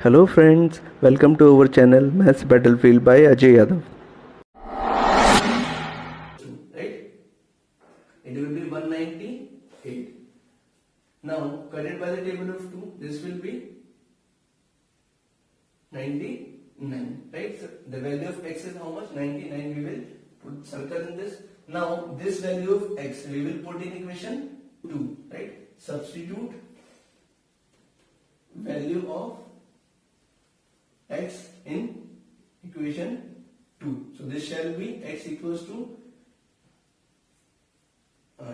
Hello friends, welcome to our channel Maths Battlefield by Ajay Yadav. Right? It will be 198. Now cut it by the table of 2. This will be 99. Right? So the value of x is how much? 99. We will put circle in this. Now this value of x we will put in equation 2. Right? Substitute value of x in equation 2. So this shall be x equals to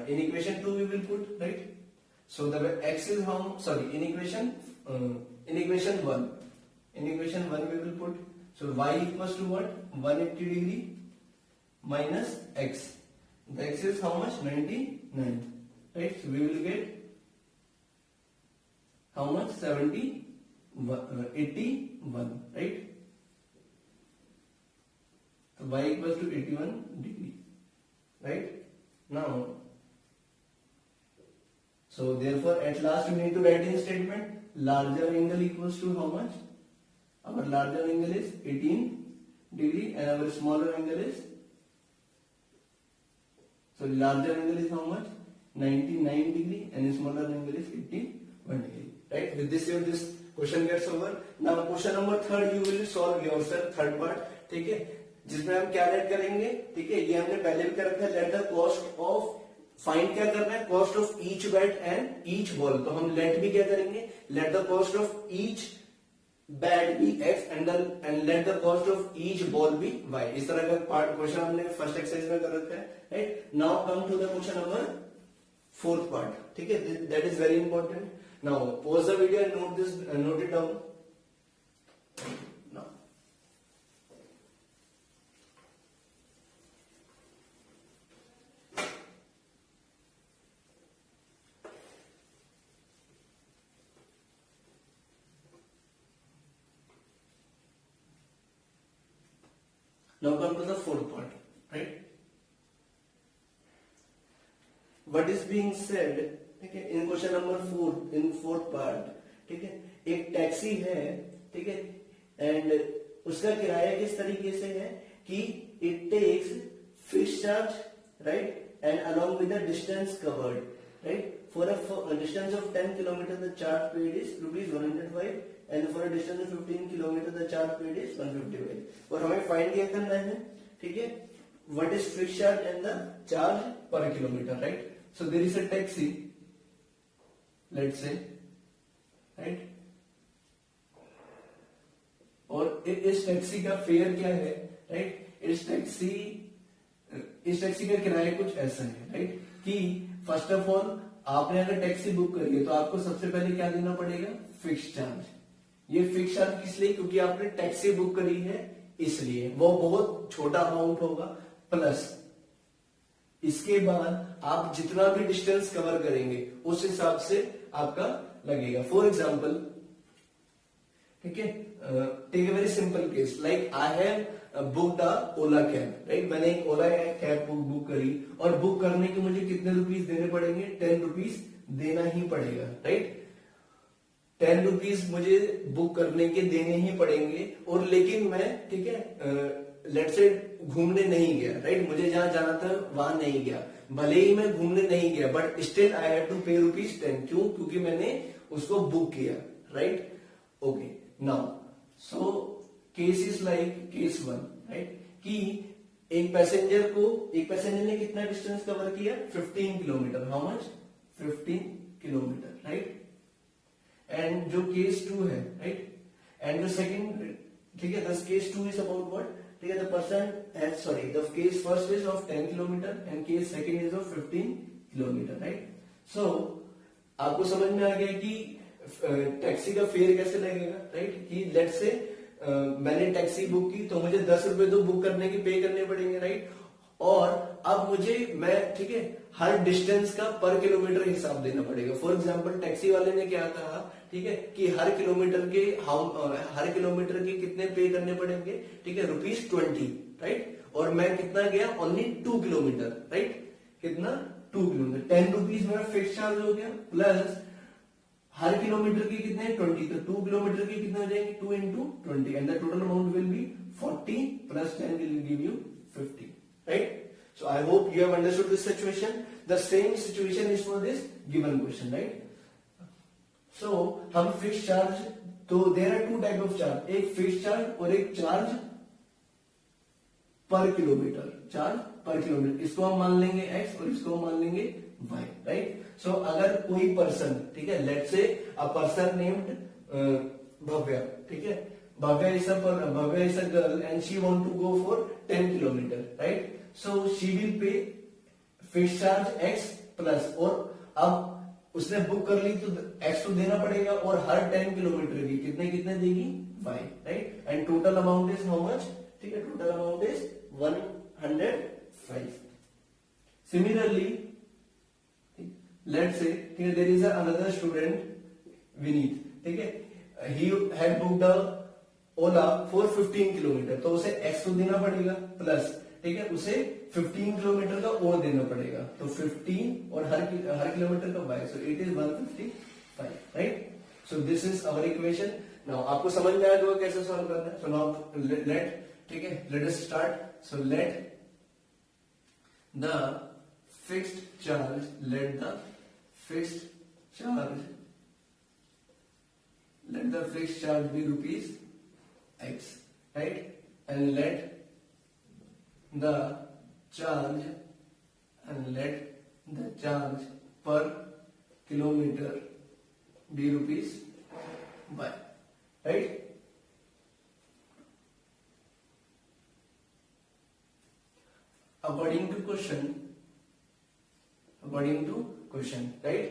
in equation 2 we will put, right? So the x is how, sorry, in equation 1. In equation 1 we will put, so y equals to what? 180 degree minus x. The x is how much? 99. Right? So we will get how much? 81, right? So y equals to 81 degree, right? Now, so therefore at last we need to write in statement larger angle equals to how much? Our larger angle is 18 degree and our smaller angle is, so larger angle is how much? 99 degree and smaller angle is 81 degree, right? With this question gets over. Now question number 3 you will solve yourself, third part, ठीक है, जिसमें हम क्या late करेंगे, ठीक है, ये हमने पहले भी कर रखा है, let the cost of, find क्या करना है, cost of each bat and each ball, तो हम लेट भी क्या करेंगे, let the cost of each bat be X and let the cost of each ball be Y. इस तरह का पार्ट क्वेश्चन हमने फर्स्ट एक्सरसाइज में कर रखा है, right. Now come to the question number 4th part, ठीक है, that is very important. Now pause the video and note it down. Now come to the 4th part, right? What is being said, ठीक है, इन question number 4, इन 4th part, ठीक है, एक taxi है, ठीक है, एंड उसका किराया किस तरीके से है कि it takes fixed charge, right, and along with the distance covered, right, for a distance of 10 kilometre the charge paid is ₹105 and for a distance of 15 kilometre the charge paid is 155. और हमें find क्या करना है, ठीक है, what is fixed charge and the charge per kilometre, right. So there is a taxi, let's say, right, और इस taxi का फेयर क्या है, राइट, इस टैक्सी का किराया कुछ ऐसा है, राइट, कि फर्स्ट ऑफ ऑल आपने अगर टैक्सी बुक करी है तो आपको सबसे पहले क्या देना पड़ेगा, फिक्स चार्ज. ये फिक्स चार्ज किस लिए, क्योंकि आपने टैक्सी बुक करी है इसलिए, वो बहुत छोटा अमाउंट होगा, प्लस इसके बाद आप जितना भी डिस्टेंस कवर करेंगे उस हिसाब से आपका लगेगा. फॉर एग्जाम्पल, ठीक है, take a very simple case, like I have booked a Ola cab, right. मैंने एक ओला कैब बुक करी और बुक करने के मुझे कितने रुपीस देने पड़ेंगे, 10 रुपीस देना ही पड़ेगा, राइट. 10 रुपीस मुझे बुक करने के देने ही पड़ेंगे, और लेकिन मैं, ठीक है, लेट्स से घूमने नहीं गया, राइट, मुझे जहां जाना था वहां नहीं गया, भले ही मैं घूमने नहीं गया, but still I have to pay ₹10. क्यों, क्योंकि मैंने उसको बुक किया, right. Okay, now so case is like case 1, right, कि एक पैसेंजर ने कितना डिस्टेंस कवर किया, 15 kilometre. How much, 15 kilometre, right. And जो केस 2 है, राइट, एंड जो सेकंड, ठीक है, the case 2 is about what, ठीक है, the person has, sorry, the case first is of 10 kilometer and case second is of 15 kilometer, right. So आपको समझ में आ गया कि टैक्सी का फेयर कैसे लगेगा, राइट, कि लेट्स से मैंने टैक्सी बुक की तो मुझे 10 रुपए तो बुक करने के पे करने पड़ेंगे, राइट. और अब मैं, ठीक है, हर डिस्टेंस का पर किलोमीटर हिसाब देना पड़ेगा. फॉर एग्जांपल टैक्सी वाले ने क्या कहा, ठीक है, कि हर किलोमीटर के कितने पे करने पड़ेंगे, ठीक है, ₹20, राइट. और मैं कितना गया, ओनली 2 किलोमीटर, राइट, कितना, 2 किलोमीटर, 10 रुपीज मेरा फिक्स चार्ज हो गया, प्लस हर किलोमीटर के कितने 20, तो 2 किलोमीटर के कितने हो जाएंगे 2 into 20 and the total amount will be 40 plus 10 will give you 50, right? So I hope you have understood this situation. The same situation is for this given question, right? So हम fixed charge, तो there are two type of charge, एक fixed charge और एक charge पर kilometre, charge per kilometre, इसको हम मान लेंगे x और इसको हम मान लेंगे y, राइट? सो अगर कोई पर्सन, ठीक है, let's say a person named Bhavya, ठीक है, Bhavya is a girl and she want to go for 10 kilometre, right? So she will pay fix charge x plus, और अब उसने बुक कर ली तो x तो देना पड़ेगा, और हर 10 किलोमीटर की कितने कितने देगी y, right? And total amount is how much, ठीक है, total amount is 105. Similarly, let's say there is another student Vineet, ठीक है, he had booked a Ola for 15 kilometre, तो उसे x तो देना पड़ेगा प्लस, ठीक है, उसे 15 किलोमीटर का और देना पड़ेगा, तो 15 और हर किलोमीटर का y, so it is 155, right? So this is our equation. Now आपको समझ में आया होगा कैसे सॉल्व करना है. So now let, ठीक है, let us start. So let the fixed charge be rupees x, right? And let the charge per kilometer be rupees y, right? According to question, right?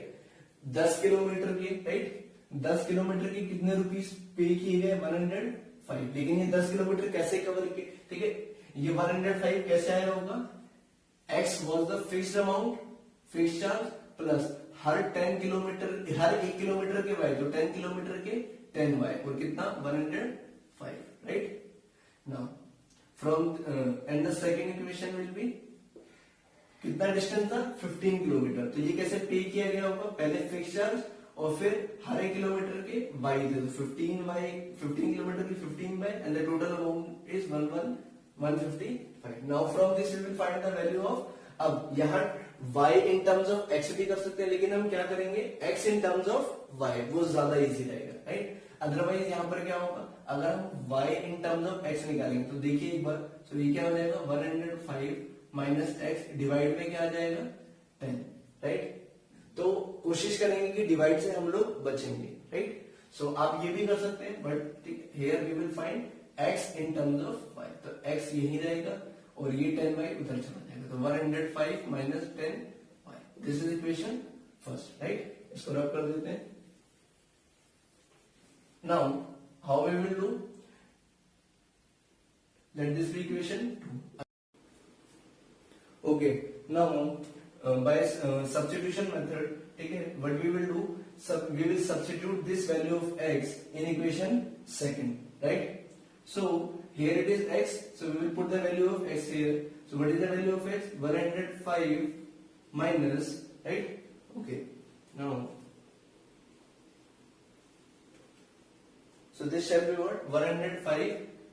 10 kilometre के, right, 10 kilometre के कितने rupees पे किए गए 105, लेकिन ये 10 किलोमीटर कैसे cover किए, ठीक है, ये 105 कैसे आया होगा, x was the fixed amount, fixed charge plus हर 10 किलोमीटर, हर 1 किलोमीटर के y, तो 10 किलोमीटर के 10y, और कितना 105, right? Now from and the second equation will be, कितना डिस्टेंस था 15 किलोमीटर, तो ये कैसे पे किया गया होगा, पहले फिक्स चार्ज और फिर हर एक किलोमीटर के y थे, तो 15 किलोमीटर की 15 and the total amount is 155. Now from this we will find the value of, अब यहाँ y in terms of x भी कर सकते हैं, लेकिन हम क्या करेंगे x in terms of y, वो ज्यादा इजी रहेगा, राइट? अदरवाइज यहाँ पर क्या होगा, अगर हम y in terms of x निकालेंगे तो देखिए एक बार, तो ये क्या हो जाएगा 105 माइनस x डिवाइड में क्या आ जाएगा 10, राइट? तो कोशिश करेंगे कि डिवाइड से हम लोग बचेंगे, राइट? सो आप ये भी कर सकते हैं, but here we will find x in terms of y, तो x यही रहेगा और ये 10y उधर चला जाएगा, तो 105 minus 10y, this is equation first, right? इसको रब कर देते हैं. Now, how we will do? Let this be equation 2. Okay. Now, by substitution method, okay, what we will do? We will substitute this value of x in equation second, right? So here it is x. So we will put the value of x here. So what is the value of x? 105 minus, right? Okay. Now. So this shall be what? 105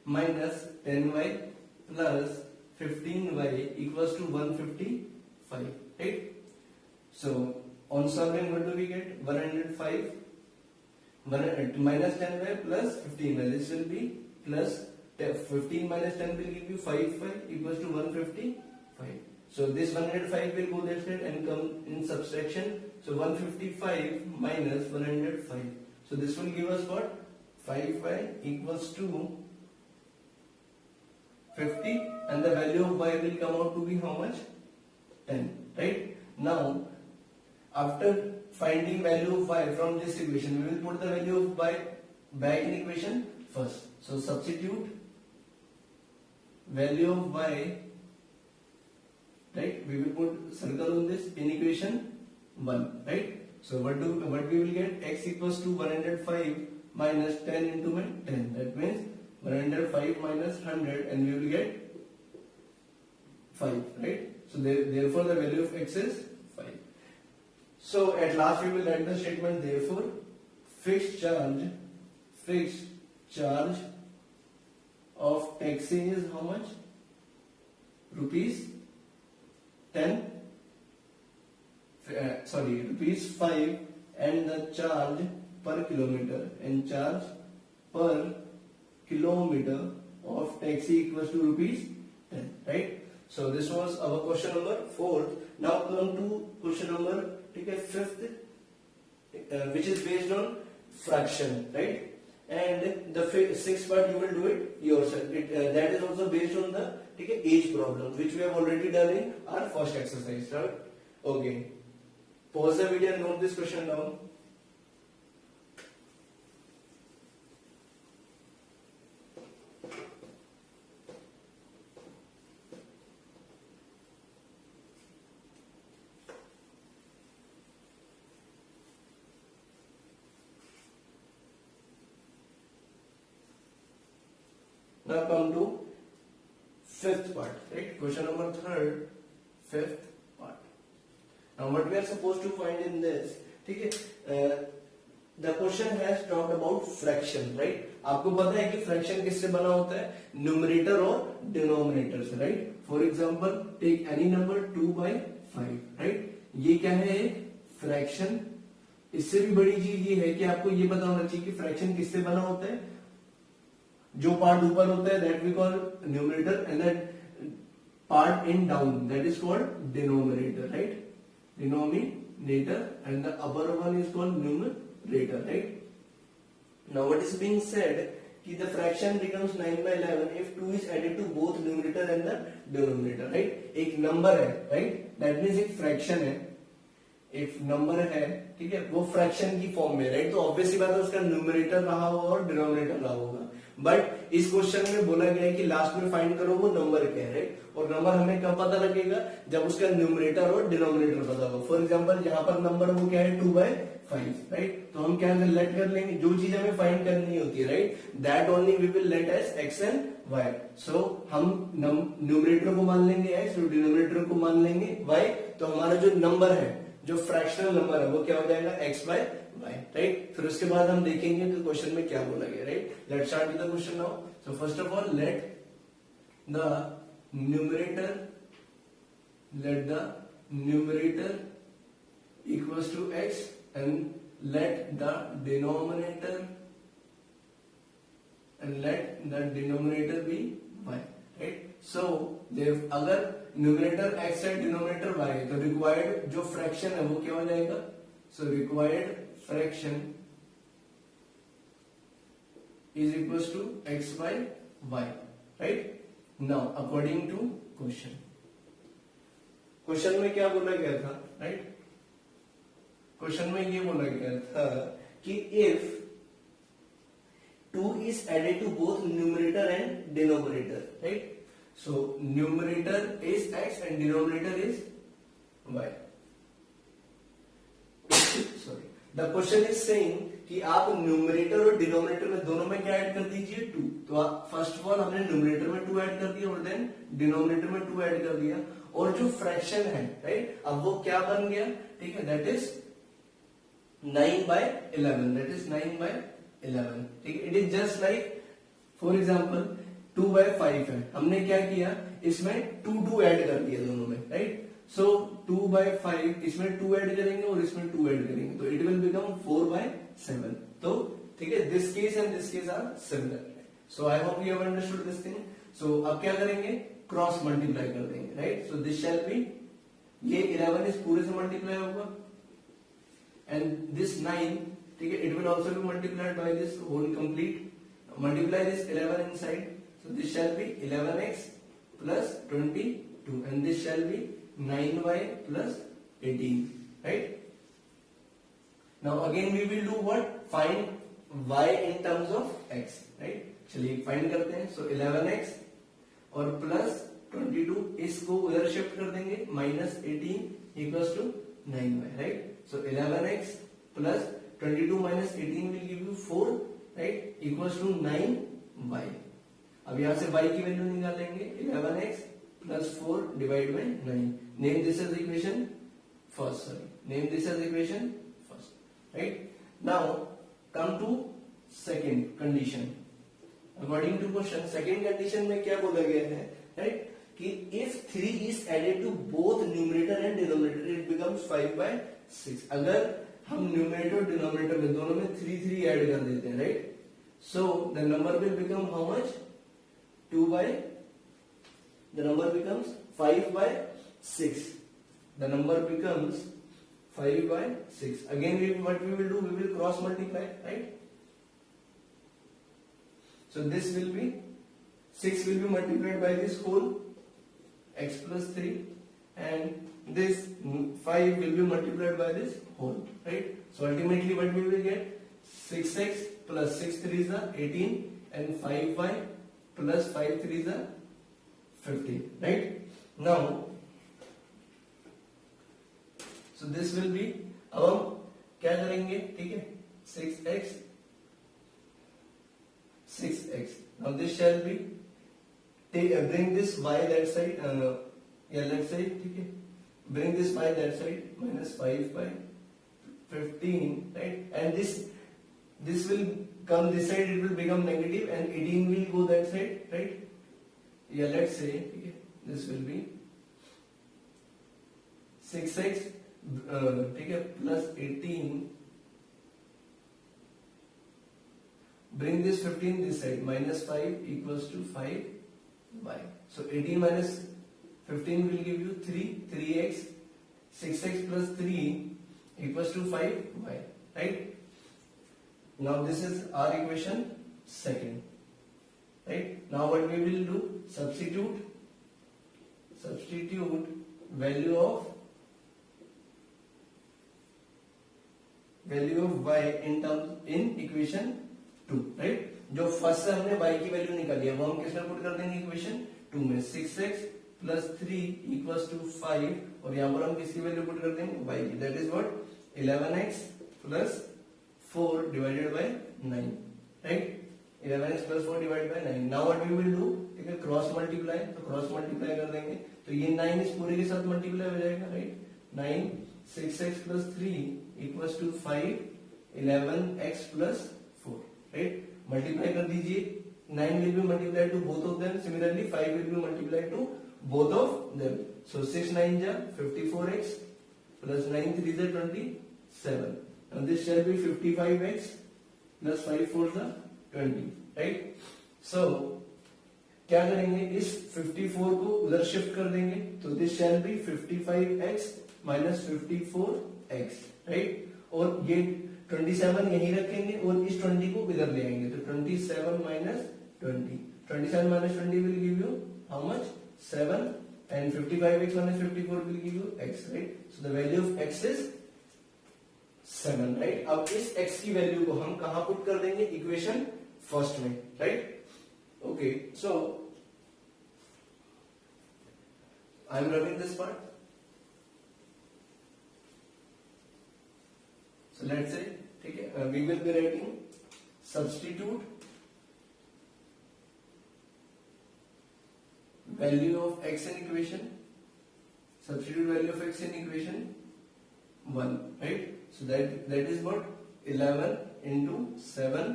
minus 10y plus 15y equals to 155, right? So on solving, what do we get? 105 minus 10y plus 15y. This will be plus 15 minus 10 will give you 5 equals to 155. So this 105 will go that side and come in subtraction. So 155 minus 105. So this will give us what? 5y equals to 50, and the value of y will come out to be how much? 10, right? Now, after finding value of y from this equation, we will put the value of y back in equation first. So substitute value of y, right? We will put circle on this in equation 1, right? So what we will get? X equals to 105 minus 10 into 10. That means 105 minus 100, and we will get 5, right? So therefore the value of x is 5. So at last we will write the statement therefore fixed charge of taxi is how much? Rupees 10, rupees 5, and the charge per kilometer, and charge per kilometer of taxi equals to rupees 10, right? So this was our question number 4. Now come to question number 5th, which is based on fraction, right? And the 6th part you will do it yourself. That is also based on the age problem, which we have already done in our first exercise, right? Okay. Pause the video and note this question down. Now come to 5th part, right? Question number 3rd, 5th part. Now what we are supposed to find in this, ठीक है? The question has talked about fraction, right? आपको पता है कि fraction किससे बना होता है? Numerator और denominator से, right? For example, take any number 2/5, right? ये क्या है? fraction. इससे भी बड़ी चीज ये है कि आपको ये पता होना चाहिए कि fraction किससे बना होता है? जो पार्ट ऊपर होता है that we call numerator, and that part in down that is called denominator, right? Denominator, and the upper one is called numerator, right? Now what is being said कि the fraction becomes 9/11 if 2 is added to both numerator and the denominator, right? एक number है, right? That means एक fraction है, एक number है, ठीक है, वो फ्रैक्शन की फॉर्म में, राइट? तो ऑब्वियसली बात है उसका न्यूमरेटर रहा होगा और डिनोमिनेटर रहा होगा, बट इस क्वेश्चन में बोला गया है कि लास्ट में फाइंड करो वो नंबर क्या है, राइट? और नंबर हमें कब पता लगेगा? जब उसका न्यूमरेटर और डिनोमिनेटर पता होगा. फॉर एग्जांपल यहाँ पर नंबर वो क्या है? 2/5, राइट? तो हम क्या लेट कर लेंगे? जो चीज हमें फाइंड करनी होती है, right, that only we will let as x and y. So हम न्यूमरेटर को मान लेंगे x और डिनोमिनेटर को मान लेंगे y. तो हमारा जो नंबर है, जो फ्रैक्शनल नंबर है, वो क्या हो जाएगा? x/y, right? फिर उसके बाद हम देखेंगे कि क्वेश्चन में क्या बोला गया, right? Let's start with the question now. So first of all let the numerator equals to x and let the denominator be y, right? So अगर न्यूमरेटर x है, डिनोमिनेटर y है, तो रिक्वायर्ड जो fraction है वो क्या हो जाएगा? So required fraction is equals to x/y, right? Now according to question में क्या बोला गया था, राइट? क्वेश्चन में ये बोला गया था कि if 2 is added to both numerator and denominator, right? So numerator is x and denominator is y. Sorry, the question is saying कि आप न्यूमरेटर और डिनोमिनेटर में दोनों में क्या ऐड कर दीजिए? 2. तो आप फर्स्ट ऑफ ऑल हमने न्यूमरेटर में 2 ऐड कर दिया और देन डिनोमिनेटर में 2 ऐड कर दिया, और जो फ्रैक्शन है, राइट, अब वो क्या बन गया? ठीक है, दैट इज 9/11, दैट इज 9/11, ठीक है. It is just like for example 2/5 है, हमने क्या किया? इसमें 2 ऐड कर दिया दोनों में, राइट? सो 2/5, इसमें 2 ऐड करेंगे और इसमें 2 ऐड करेंगे, तो इट विल बिकम 4/7. तो ठीक है, this case and this case are similar. So I hope you have understood this thing. So अब क्या करेंगे? क्रॉस मल्टीप्लाई कर देंगे, right? So this shall be, ये 11 इस पूरे से मल्टीप्लाई होगा एंड दिस 9, ठीक है, it will also be multiplied by this whole complete. Multiply this 11 inside, so this shall be 11x plus 22 and this shall be 9y plus 18, right? Now again we will do what? Find y in terms of x, right? चलिए find करते हैं. सो 11x और plus 22, इसको उधर shift कर देंगे, -18 equals to 9y, right? So 11x plus 22 minus 18 will give you 4, right? Equals to 9y. अब यहां से y की वैल्यू निकालेंगे, 11x plus 4 divided by 9. Name this as equation first. Sorry, name this as equation first, right? Now come to second condition. According to question second condition में क्या बोला गया है, राइट, कि if 3 is added to both numerator and denominator it becomes 5/6। अगर हम numerator और denominator में दोनों में 3 ऐड कर देते हैं, right, so the number will become how much, 2/, the number becomes 5/6, the number becomes 5/6. Again what we will do, we will cross multiply, right? So this will be 6 will be multiplied by this whole x plus 3, and this 5 will be multiplied by this whole, right? So ultimately what we will get, 6x plus 6 3s are 18 and 5y plus 5 3s are 15, right? Now so this will be, अब हम क्या करेंगे, ठीक है, 6x. Now this shall be, bring this y that side, let's say, ठीक है, bring this y that side, minus 5/15, right? And this will come this side, it will become negative, and 18 will go that side, right? Let's say, ठीक है, this will be 6x, ठीक है, plus 18. Bring this 15 this side, minus 5 equals to 5y. So 18 minus 15 will give you 3x. 6x plus 3 equals to 5y, right? Now this is our equation second, right? Now what we will do, substitute value of y in equation 2, right? जो first से हमने y की value निकाली है वो हम किसमें put कर देंगे, इक्वेशन 2 में। 6x plus 3 equals to 5, और यहाँ पर हम किसकी वैल्यू पुट कर देंगे, y की, that is what, 11x plus 4 divided by 9, right? 11x plus 4 divided by 9. Now what we will do, ठीक है, क्रॉस मल्टीप्लाई, तो क्रॉस मल्टीप्लाई कर देंगे, तो ये 9 इस पूरे के साथ मल्टीप्लाई हो जाएगा, right? 9 6x plus 3 equals to 5 11x plus 4, right? Multiply कर दीजिए, 9 will be multiplied to both of them, similarly 5 will be multiplied to both of them. So 6 9 ja 54x plus 9 3 is 27, and this shall be 55x plus 5 4 is 20, right? So क्या करेंगे, इस 54 को उधर shift कर देंगे, तो this shall B 55x minus 54x, right? और ये 27 यहीं रखेंगे और इस 20 को इधर ले आएंगे, तो 27 minus 20, 27 minus 20 will give you how much, 7, and 55x minus 54 will give you x, right? So the value of x is 7, right? अब इस x की वैल्यू को हम कहां पुट कर देंगे, इक्वेशन फर्स्ट में, right? Okay, so I am rubbing this part. So let's say, ठीक है, we will be writing substitute value of x in equation, substitute value of x in equation 1, right? So that is what, 11 into 7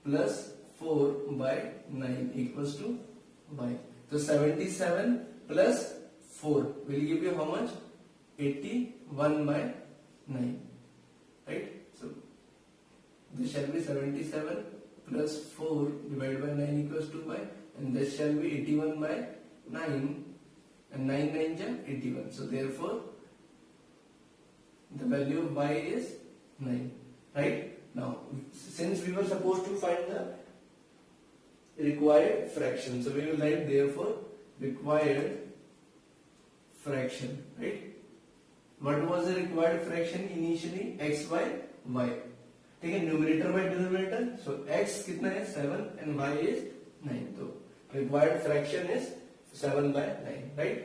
plus 4 by 9 equals to y. So 77 plus 4 will give you how much, 81 by 9. Right? So this shall be 77 plus 4 divided by 9 equals to y, and this shall be 81 by 9, and 9 9 ja 81. So therefore the value of y is 9, right? Now since we were supposed to find the required fraction, so we will write therefore required fraction, right? What was the required fraction initially, x by y, ठीक है, numerator by denominator, so x कितना है 7 and y is 9, तो required fraction is 7 by 9, right?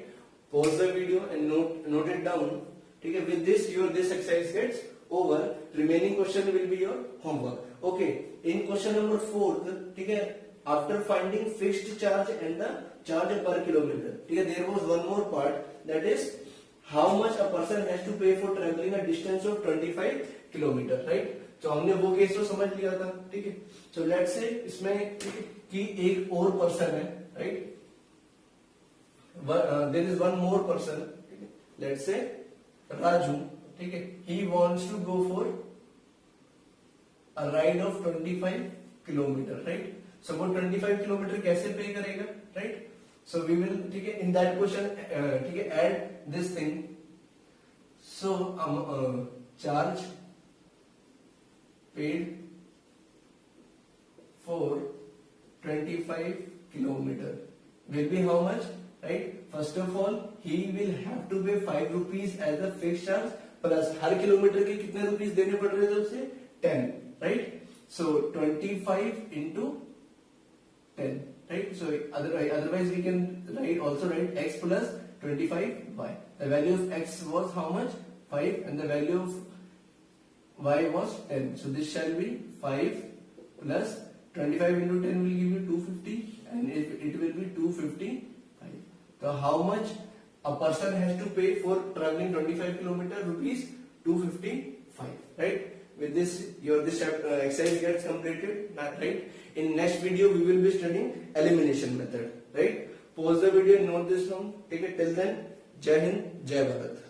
Pause the video and note it down, ठीक है? With this your this exercise gets over, remaining question will be your homework. Okay, in question number 4, ठीक है, after finding fixed charge and the charge per kilometer, ठीक है, there was one more part, that is how much a person has to pay for traveling a distance of 25 kilometers, right? तो हमने वो case तो समझ लिया था, ठीक है। सो लेट्स से इसमें कि एक और पर्सन है, right, there is one more person, let's say Raju, ठीक है, he wants to go for a ride of 25 kilometre, right. So वो 25 किलोमीटर कैसे पे करेगा, राइट। सो वी विल, ठीक है, इन दैट क्वेश्चन, ठीक है, add this thing. So charge paid for 25 kilometer will be how much, right? First of all, he will have to pay 5 rupees as a fixed charge plus her kilometre के कितने rupees देने पड़ रहे थे उसे 10, right? So 25 into 10, right? So otherwise we can also write x plus 25y. The value of x was how much? 5, and the value of y was 10. So this shall be 5 plus 25 into 10 will give you 250, and it will be 255. So how much a person has to pay for traveling 25 kilometer? Rupees 255, right? With this, this exercise gets completed, right? In next video we will be studying elimination method, right? Pause the video and note this down. Take it till then. Jai Hind, Jai Bharat.